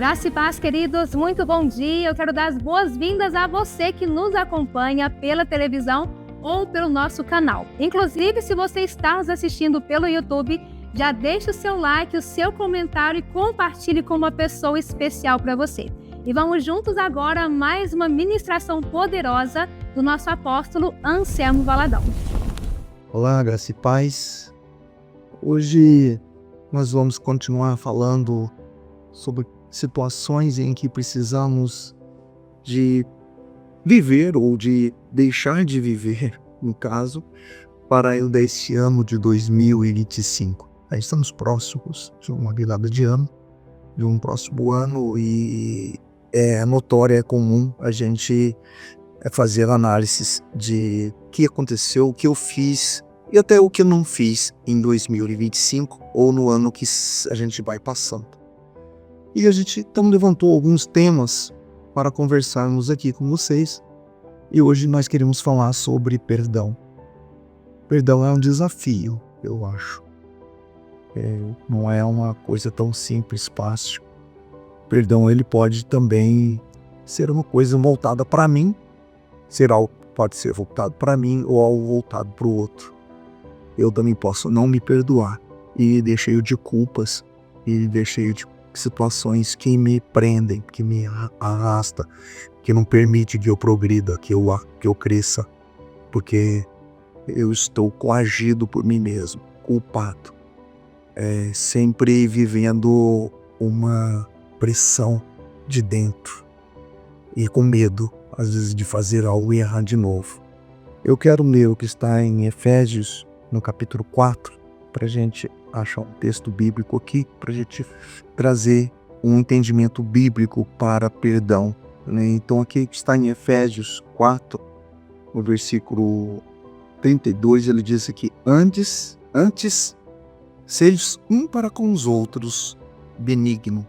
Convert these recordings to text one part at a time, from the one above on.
Graça e paz, queridos, muito bom dia. Eu quero dar as boas-vindas a você que nos acompanha pela televisão ou pelo nosso canal. Inclusive, se você está nos assistindo pelo YouTube, já deixe o seu like, o seu comentário e compartilhe com uma pessoa especial para você. E vamos juntos agora a mais uma ministração poderosa do nosso apóstolo Anselmo Valadão. Olá, graça e paz. Hoje nós vamos continuar falando sobre situações em que precisamos de viver ou de deixar de viver, no caso, para este ano de 2025. Aí estamos próximos de uma virada de ano, de um próximo ano, e é notório, é comum a gente fazer análises de o que aconteceu, o que eu fiz e até o que eu não fiz em 2025 ou no ano que a gente vai passando. E a gente então levantou alguns temas para conversarmos aqui com vocês. E hoje nós queremos falar sobre perdão. Perdão é um desafio, eu acho. Não é uma coisa tão simples, fácil. Perdão, ele pode também ser uma coisa voltada para mim, pode ser voltado para mim ou algo voltado para o outro. Eu também posso não me perdoar e ir cheio de culpas e ir cheio de situações que me prendem, que me arrasta, que não permite que eu progrida, que eu cresça, porque eu estou coagido por mim mesmo, culpado, sempre vivendo uma pressão de dentro e com medo, às vezes, de fazer algo e errar de novo. Eu quero ler o que está em Efésios, no capítulo 4, para a gente achar um texto bíblico aqui, para a gente trazer um entendimento bíblico para perdão, né? Então aqui está em Efésios 4, no versículo 32, ele diz aqui: Antes, sejam um para com os outros benigno,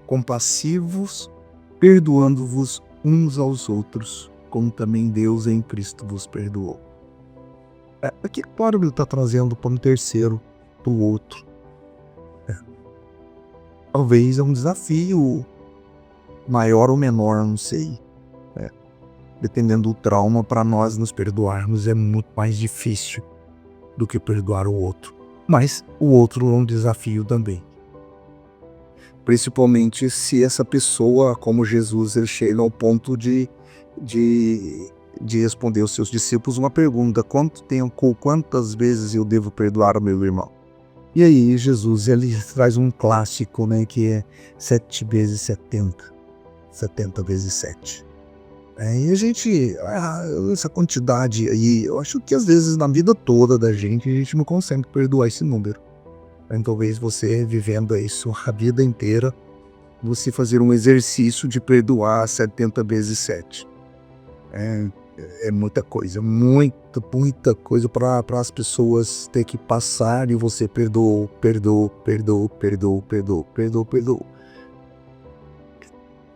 compassivos, perdoando-vos uns aos outros, como também Deus em Cristo vos perdoou. Aqui, claro, ele está trazendo para um terceiro, para o outro. Talvez é um desafio maior ou menor, não sei. Dependendo do trauma, para nós nos perdoarmos é muito mais difícil do que perdoar o outro. Mas o outro é um desafio também. Principalmente se essa pessoa, como Jesus, ele chega ao ponto de responder aos seus discípulos uma pergunta: quantas vezes eu devo perdoar o meu irmão? E aí Jesus, ele traz um clássico, né, que é 7 vezes 70, 70 vezes 7. E a gente, essa quantidade aí, eu acho que às vezes na vida toda da gente, a gente não consegue perdoar esse número. Então, talvez você vivendo isso a vida inteira, você fazer um exercício de perdoar 70 vezes 7. É muita coisa, muita coisa para as pessoas ter que passar, e você perdoou.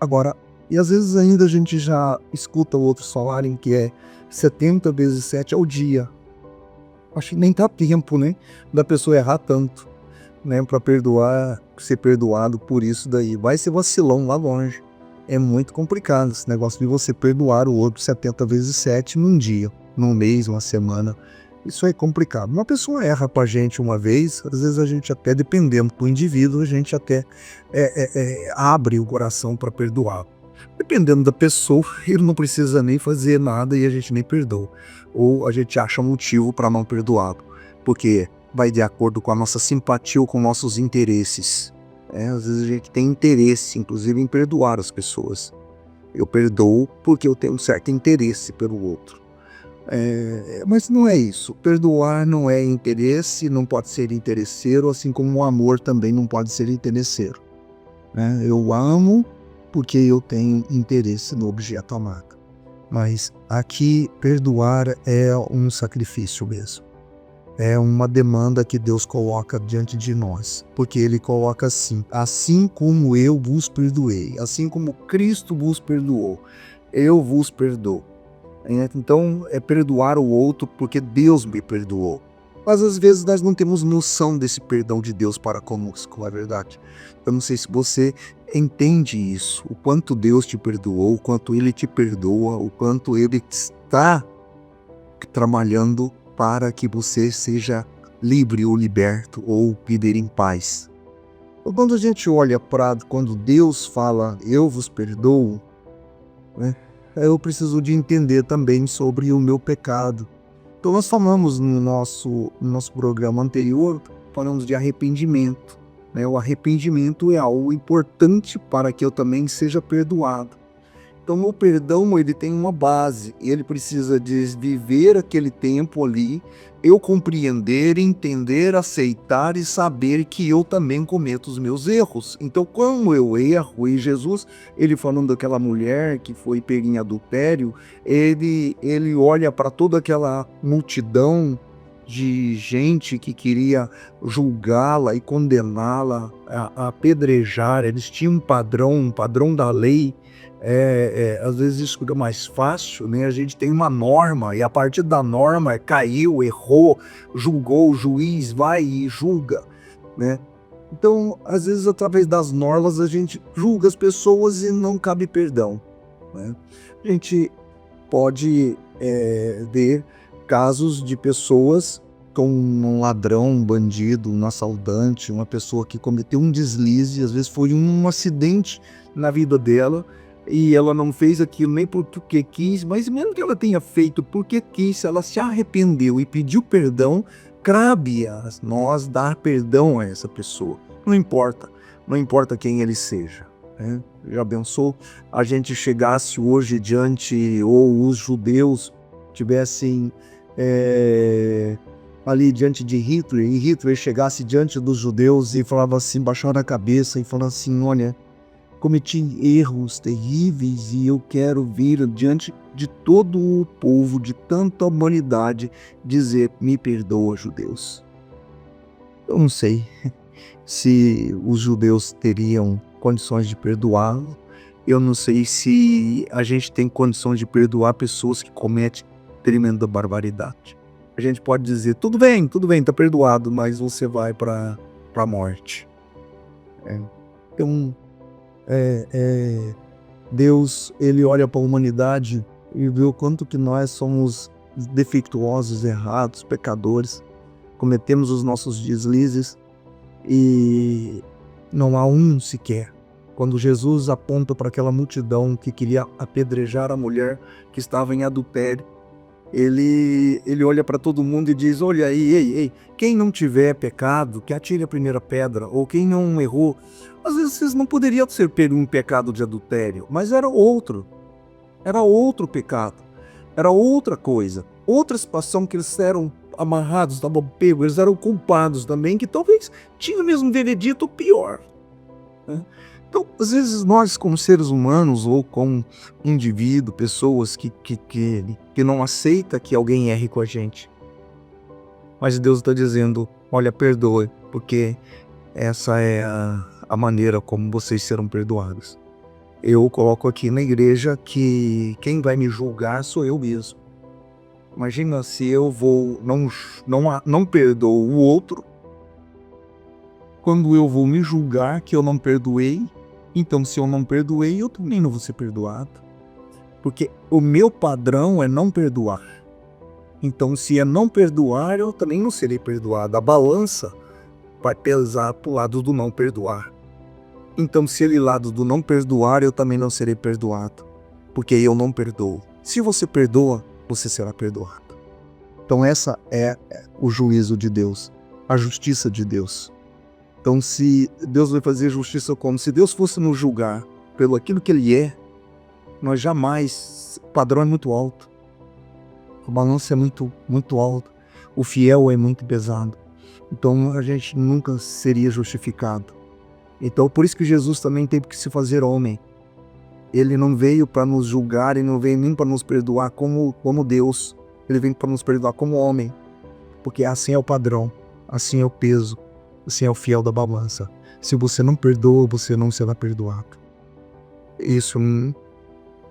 Agora, e às vezes ainda a gente já escuta outros falarem que é 70 vezes 7 ao dia. Acho que nem dá tempo, né, da pessoa errar tanto, né, para ser perdoado por isso daí. Vai ser vacilão lá longe. É muito complicado esse negócio de você perdoar o outro 70 vezes 7 num dia, num mês, uma semana. Isso é complicado. Uma pessoa erra com a gente uma vez, às vezes a gente até, dependendo do indivíduo, a gente até abre o coração para perdoar. Dependendo da pessoa, ele não precisa nem fazer nada e a gente nem perdoa. Ou a gente acha motivo para não perdoá-lo, porque vai de acordo com a nossa simpatia ou com nossos interesses. Às vezes a gente tem interesse, inclusive, em perdoar as pessoas. Eu perdoo porque eu tenho um certo interesse pelo outro. Mas não é isso. Perdoar não é interesse, não pode ser interesseiro, assim como o amor também não pode ser interesseiro. Eu amo porque eu tenho interesse no objeto amado. Mas aqui, perdoar é um sacrifício mesmo. É uma demanda que Deus coloca diante de nós, porque Ele coloca assim como eu vos perdoei, assim como Cristo vos perdoou, eu vos perdoo. Então é perdoar o outro porque Deus me perdoou. Mas às vezes nós não temos noção desse perdão de Deus para conosco, não é verdade? Eu não sei se você entende isso, o quanto Deus te perdoou, o quanto Ele te perdoa, o quanto Ele está trabalhando para que você seja livre ou liberto ou viver em paz. Então, quando a gente olha para quando Deus fala, eu vos perdoo, né, eu preciso de entender também sobre o meu pecado. Então nós falamos no nosso programa anterior, falamos de arrependimento, né? O arrependimento é algo importante para que eu também seja perdoado. Então o perdão, ele tem uma base, ele precisa de viver aquele tempo ali, eu compreender, entender, aceitar e saber que eu também cometo os meus erros. Então quando eu erro, e Jesus, ele falando daquela mulher que foi pega em adultério, ele olha para toda aquela multidão de gente que queria julgá-la e condená-la, a apedrejar. Eles tinham um padrão da lei. Às vezes isso fica mais fácil, né? A gente tem uma norma e a partir da norma caiu, errou, julgou, o juiz vai e julga, né? Então, às vezes através das normas a gente julga as pessoas e não cabe perdão, né? A gente pode ver casos de pessoas como um ladrão, um bandido, um assaltante, uma pessoa que cometeu um deslize, às vezes foi um acidente na vida dela, e ela não fez aquilo nem porque quis, mas mesmo que ela tenha feito porque quis, se ela se arrependeu e pediu perdão, cabe a nós dar perdão a essa pessoa. Não importa quem ele seja, né? Já pensou a gente chegasse hoje diante, ou os judeus tivessem ali diante de Hitler, e Hitler chegasse diante dos judeus e falava assim, baixava a cabeça e falava assim, olha, cometi erros terríveis e eu quero vir diante de todo o povo, de tanta humanidade, dizer, me perdoa, judeus. Eu não sei se os judeus teriam condições de perdoá-lo. Eu não sei se a gente tem condições de perdoar pessoas que cometem tremenda barbaridade. A gente pode dizer, tudo bem, tá perdoado, mas você vai para a morte. Então, Deus, ele olha para a humanidade e vê o quanto que nós somos defeituosos, errados, pecadores, cometemos os nossos deslizes e não há um sequer. Quando Jesus aponta para aquela multidão que queria apedrejar a mulher que estava em adultério, ele olha para todo mundo e diz, olha aí, ei, quem não tiver pecado, que atire a primeira pedra, ou quem não errou. Às vezes vocês não poderiam ser um pecado de adultério, mas era outro pecado, era outra coisa, outra situação que eles eram amarrados, estavam pegos, eles eram culpados também, que talvez tinham mesmo veredito pior, né? Então, às vezes nós como seres humanos ou como indivíduo, pessoas que não aceita que alguém erre com a gente. Mas Deus está dizendo, olha, perdoe, porque essa é a maneira como vocês serão perdoados. Eu coloco aqui na igreja que quem vai me julgar sou eu mesmo. Imagina se eu não perdoo o outro, quando eu vou me julgar que eu não perdoei. Então, se eu não perdoei, eu também não vou ser perdoado. Porque o meu padrão é não perdoar. Então, se é não perdoar, eu também não serei perdoado. A balança vai pesar para o lado do não perdoar. Então, se ele lado do não perdoar, eu também não serei perdoado. Porque eu não perdoo. Se você perdoa, você será perdoado. Então, essa é o juízo de Deus. A justiça de Deus. Então, se Deus vai fazer justiça como? Se Deus fosse nos julgar pelo aquilo que Ele é, nós jamais... O padrão é muito alto. A balança é muito, muito alta. O fiel é muito pesado. Então, a gente nunca seria justificado. Então, por isso que Jesus também teve que se fazer homem. Ele não veio para nos julgar e não veio nem para nos perdoar como Deus. Ele veio para nos perdoar como homem. Porque assim é o padrão, assim é o peso. Assim é o fiel da balança. Se você não perdoa, você não será perdoado. Isso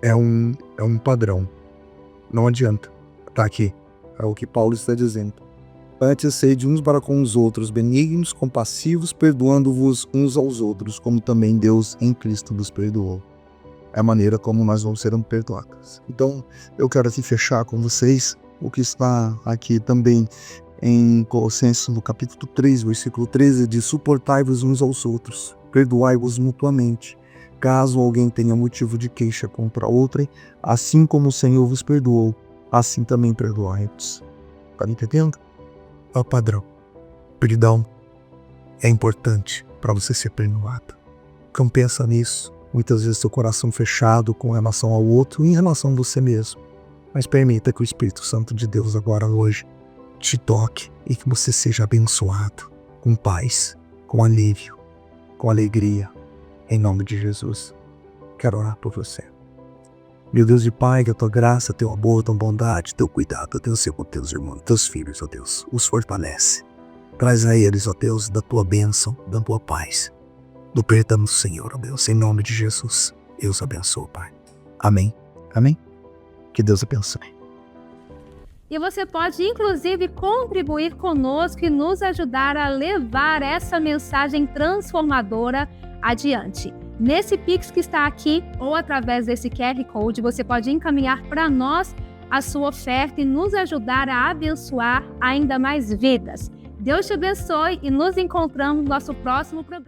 é um padrão. Não adianta. Tá aqui. É o que Paulo está dizendo. Antes, sede uns para com os outros benignos, compassivos, perdoando-vos uns aos outros, como também Deus em Cristo nos perdoou. É a maneira como nós vamos ser perdoados. Então, eu quero aqui fechar com vocês o que está aqui também em Colossenses, no capítulo 3, versículo 13, diz: suportai-vos uns aos outros, perdoai-vos mutuamente, caso alguém tenha motivo de queixa contra outrem, assim como o Senhor vos perdoou, assim também perdoai-vos. Está entendendo? É o padrão. Perdão é importante para você ser perdoado. Então pensa nisso. Muitas vezes seu coração fechado com relação ao outro e em relação a você mesmo. Mas permita que o Espírito Santo de Deus agora hoje te toque e que você seja abençoado com paz, com alívio, com alegria, em nome de Jesus. Quero orar por você. Meu Deus e Pai, que a tua graça, teu amor, tua bondade, teu cuidado, Deus, seja com teus irmãos, teus filhos, ó Deus, os fortalece. Traz a eles, ó Deus, da tua bênção, da tua paz, do perdão do Senhor, ó Deus, em nome de Jesus. Eu os abençoo, Pai. Amém. Amém. Que Deus abençoe. E você pode, inclusive, contribuir conosco e nos ajudar a levar essa mensagem transformadora adiante. Nesse Pix que está aqui, ou através desse QR Code, você pode encaminhar para nós a sua oferta e nos ajudar a abençoar ainda mais vidas. Deus te abençoe e nos encontramos no nosso próximo programa.